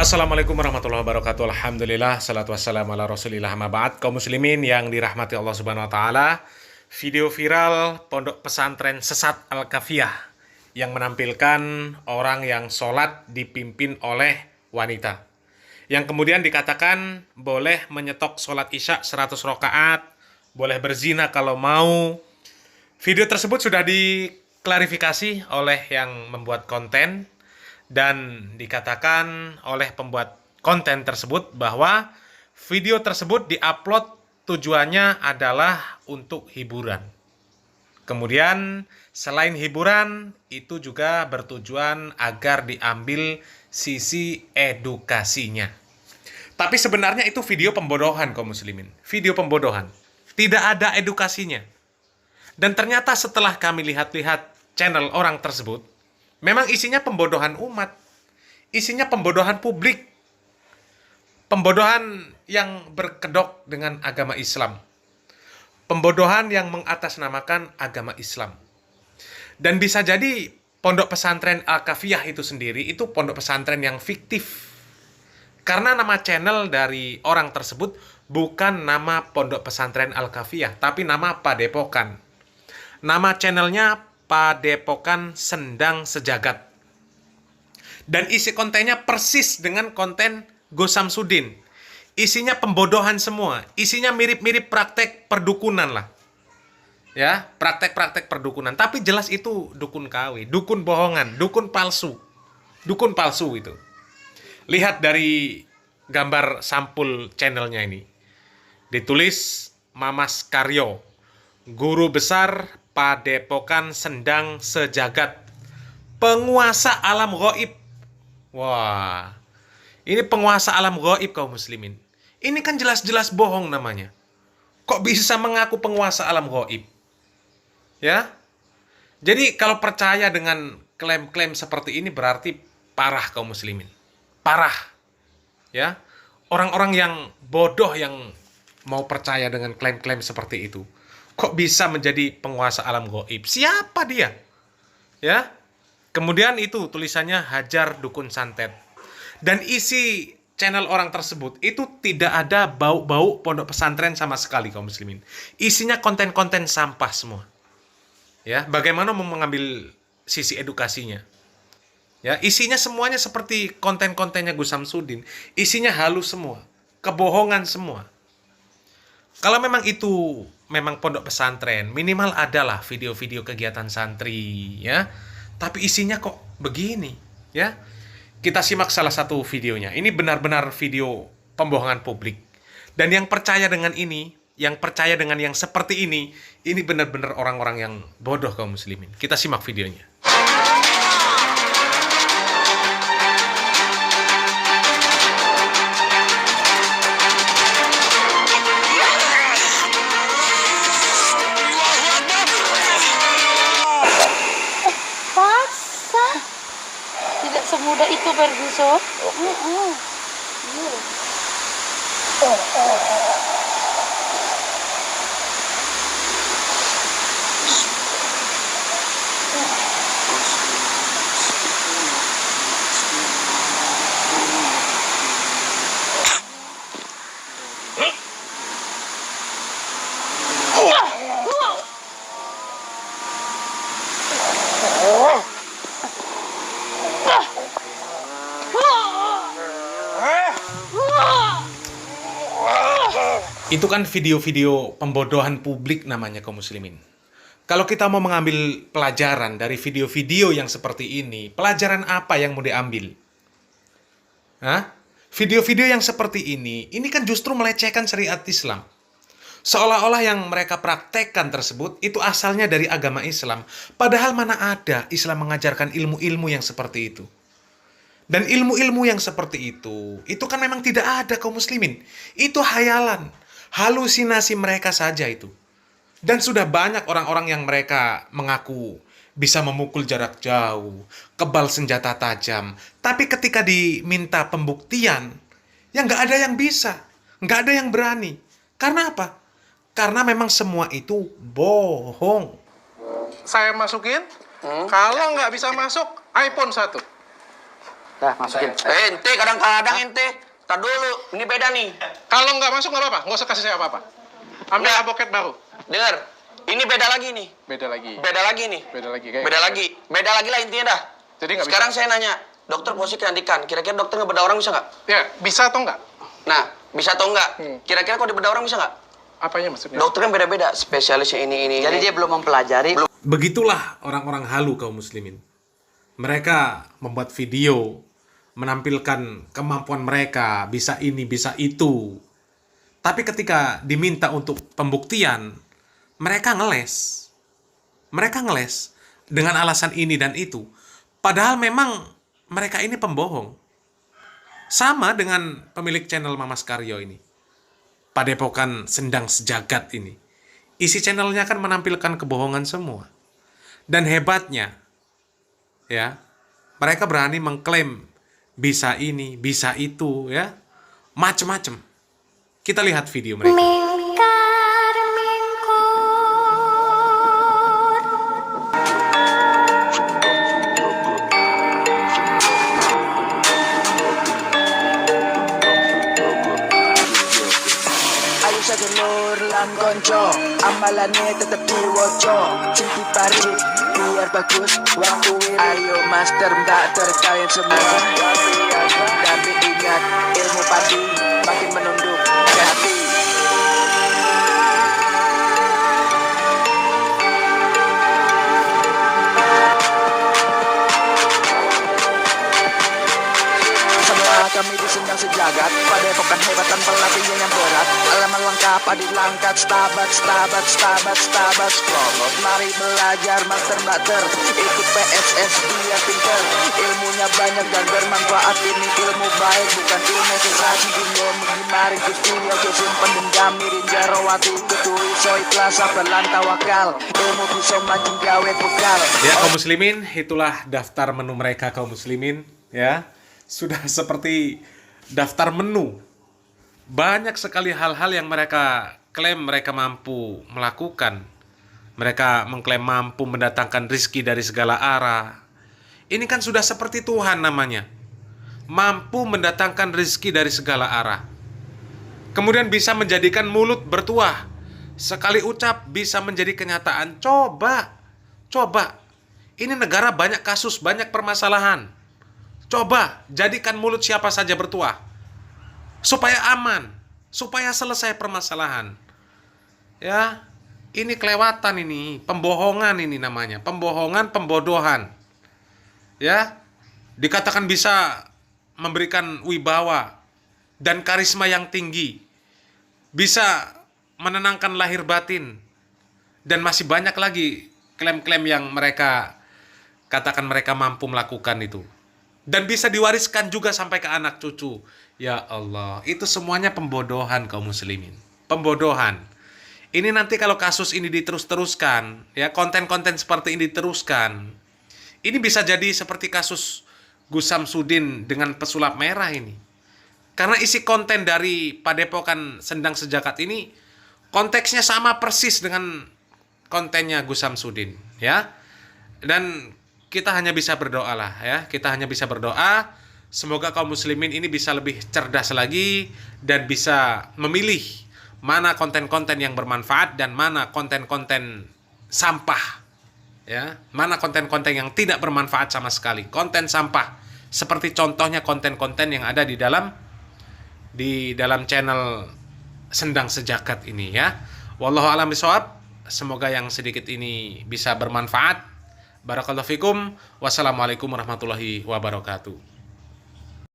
Assalamualaikum warahmatullahi wabarakatuh. Alhamdulillah, salatu wassalamu ala rasulillah amma ba'd. Kaum muslimin yang dirahmati Allah subhanahu wa ta'ala, video viral pondok pesantren sesat Al-Kafiyah yang menampilkan orang yang sholat dipimpin oleh wanita, yang kemudian dikatakan boleh menyetok sholat isya 100 rakaat, boleh berzina kalau mau. Video tersebut sudah diklarifikasi oleh yang membuat konten, dan dikatakan oleh pembuat konten tersebut bahwa video tersebut diupload tujuannya adalah untuk hiburan. Kemudian selain hiburan, itu juga bertujuan agar diambil sisi edukasinya. Tapi sebenarnya itu video pembodohan kaum muslimin. Video pembodohan. Tidak ada edukasinya. Dan ternyata setelah kami lihat-lihat channel orang tersebut, memang isinya pembodohan umat. Isinya pembodohan publik. Pembodohan yang berkedok dengan agama Islam. Pembodohan yang mengatasnamakan agama Islam. Dan bisa jadi pondok pesantren Al-Kafiyah itu sendiri itu pondok pesantren yang fiktif. Karena nama channel dari orang tersebut bukan nama pondok pesantren Al-Kafiyah, tapi nama padepokan. Nama channelnya Padepokan Sendang Sejagat. Dan isi kontennya persis dengan konten Go Samsudin. Isinya pembodohan semua. Isinya mirip-mirip praktek perdukunan lah. Ya, praktek-praktek perdukunan. Tapi jelas itu dukun KW, dukun bohongan, dukun palsu. Dukun palsu itu. Lihat dari gambar sampul channelnya ini. Ditulis Mamas Karyo, guru besar Padepokan Sendang Sejagat, penguasa alam gaib. Wah, ini penguasa alam gaib kaum muslimin. Ini kan jelas-jelas bohong namanya. Kok bisa mengaku penguasa alam gaib? Ya, jadi kalau percaya dengan klaim-klaim seperti ini berarti parah kaum muslimin. Parah. Ya, orang-orang yang bodoh yang mau percaya dengan klaim-klaim seperti itu. Kok bisa menjadi penguasa alam gaib? Siapa dia? Ya. Kemudian itu tulisannya Hajar Dukun Santet. Dan isi channel orang tersebut itu tidak ada bau-bau pondok pesantren sama sekali kaum muslimin. Isinya konten-konten sampah semua. Ya, bagaimana mau mengambil sisi edukasinya? Ya, isinya semuanya seperti konten-kontennya Gus Samsudin. Isinya halus semua, kebohongan semua. Kalau memang itu memang pondok pesantren, minimal adalah video-video kegiatan santri, ya. Tapi isinya kok begini, ya. Kita simak salah satu videonya. Ini benar-benar video pembohongan publik. Dan yang percaya dengan ini, yang percaya dengan yang seperti ini benar-benar orang-orang yang bodoh kaum muslimin. Kita simak videonya. Tidak semudah itu Ferguson. Itu kan video-video pembodohan publik namanya kaum muslimin. Kalau kita mau mengambil pelajaran dari video-video yang seperti ini, pelajaran apa yang mau diambil? Hah? Video-video yang seperti ini kan justru melecehkan syariat Islam. Seolah-olah yang mereka praktekkan tersebut itu asalnya dari agama Islam. Padahal mana ada Islam mengajarkan ilmu-ilmu yang seperti itu. Dan ilmu-ilmu yang seperti itu kan memang tidak ada kaum muslimin. Itu hayalan, halusinasi mereka saja itu. Dan sudah banyak orang-orang yang mereka mengaku bisa memukul jarak jauh, kebal senjata tajam. Tapi ketika diminta pembuktian, ya nggak ada yang bisa, nggak ada yang berani. Karena apa? Karena memang semua itu bohong. Saya masukin, kalau nggak bisa masuk, iPhone 1. Dah, masukin. Ente kadang-kadang ente. Tar dulu, ini beda nih. Kalau nggak masuk nggak apa-apa, nggak usah kasih saya apa-apa. Ambil avokat baru. Dengar, ini beda lagi nih. Beda lagi. Beda lagi nih. Beda lagi kayak. Beda lagi lah intinya dah. Jadi nggak Sekarang saya nanya, dokter posisi kecantikan, kira-kira dokter ngebedah orang bisa nggak? Ya, bisa atau nggak? Nah, bisa atau nggak? Kira-kira kalau dibedah orang bisa nggak? Apanya maksudnya? Dokter kan beda-beda, spesialisnya ini. Jadi dia belum mempelajari. Begitulah orang-orang halu kaum muslimin. Mereka membuat video, menampilkan kemampuan mereka, bisa ini, bisa itu. Tapi ketika diminta untuk pembuktian, mereka ngeles. Mereka ngeles dengan alasan ini dan itu. Padahal memang mereka ini pembohong. Sama dengan pemilik channel Mamas Karyo ini. Padepokan Sendang Sejagat ini. Isi channelnya kan menampilkan kebohongan semua. Dan hebatnya, ya, mereka berani mengklaim bisa ini, bisa itu, ya, macem-macem. Kita lihat video mereka. Ayo sedulur lan konco, amalannya tetep diwoco, cinti pari biar bagus waktu ini. Ayo master mbak terkait semua, tapi ingat ilmu padi makin menunduk ke hati. Semua kami di Sendang Sejagat, padepokan hebat tanpa latihan yang berat. Alaman lengkap, adi langkat, stabat, promote. Mari belajar master master, ikut PSS biar pinter. Ilmunya banyak dan bermanfaat, ini ilmu baik bukan ilmu sensasi. Dunia mengimari kustunya, kesimpan dendam, mirin jarawati, keturi, so ikhlas, sabar lan tawakal. Ilmu bisa mancing gawe bekal. Ya kaum muslimin, itulah daftar menu mereka kaum muslimin, ya. Sudah seperti daftar menu. Banyak sekali hal-hal yang mereka klaim mereka mampu melakukan. Mereka mengklaim mampu mendatangkan rizki dari segala arah. Ini kan sudah seperti Tuhan namanya. Mampu mendatangkan rizki dari segala arah. Kemudian bisa menjadikan mulut bertuah. Sekali ucap bisa menjadi kenyataan. Coba. Ini negara banyak kasus, banyak permasalahan. Coba jadikan mulut siapa saja bertuah. Supaya aman, supaya selesai permasalahan. Ya, ini kelewatan ini, pembohongan ini namanya, pembohongan, pembodohan. Ya, dikatakan bisa memberikan wibawa dan karisma yang tinggi. Bisa menenangkan lahir batin. Dan masih banyak lagi klaim-klaim yang mereka katakan mereka mampu melakukan itu. Dan bisa diwariskan juga sampai ke anak cucu. Ya Allah, itu semuanya pembodohan kaum muslimin. Pembodohan. Ini nanti kalau kasus ini diterus-teruskan, ya konten-konten seperti ini diteruskan, ini bisa jadi seperti kasus Gus Samsudin dengan pesulap merah ini. Karena isi konten dari Padepokan Sendang Sejagat ini konteksnya sama persis dengan kontennya Gus Samsudin, ya. Dan kita hanya bisa berdoa lah, ya. Kita hanya bisa berdoa semoga kaum muslimin ini bisa lebih cerdas lagi dan bisa memilih mana konten-konten yang bermanfaat dan mana konten-konten sampah, ya. Mana konten-konten yang tidak bermanfaat sama sekali, konten sampah. Seperti contohnya konten-konten yang ada di dalam channel Sendang Sejagat ini, ya. Wallahu a'lam bishawab. Semoga yang sedikit ini bisa bermanfaat. Barakallahu fikum. Wassalamualaikum warahmatullahi wabarakatuh.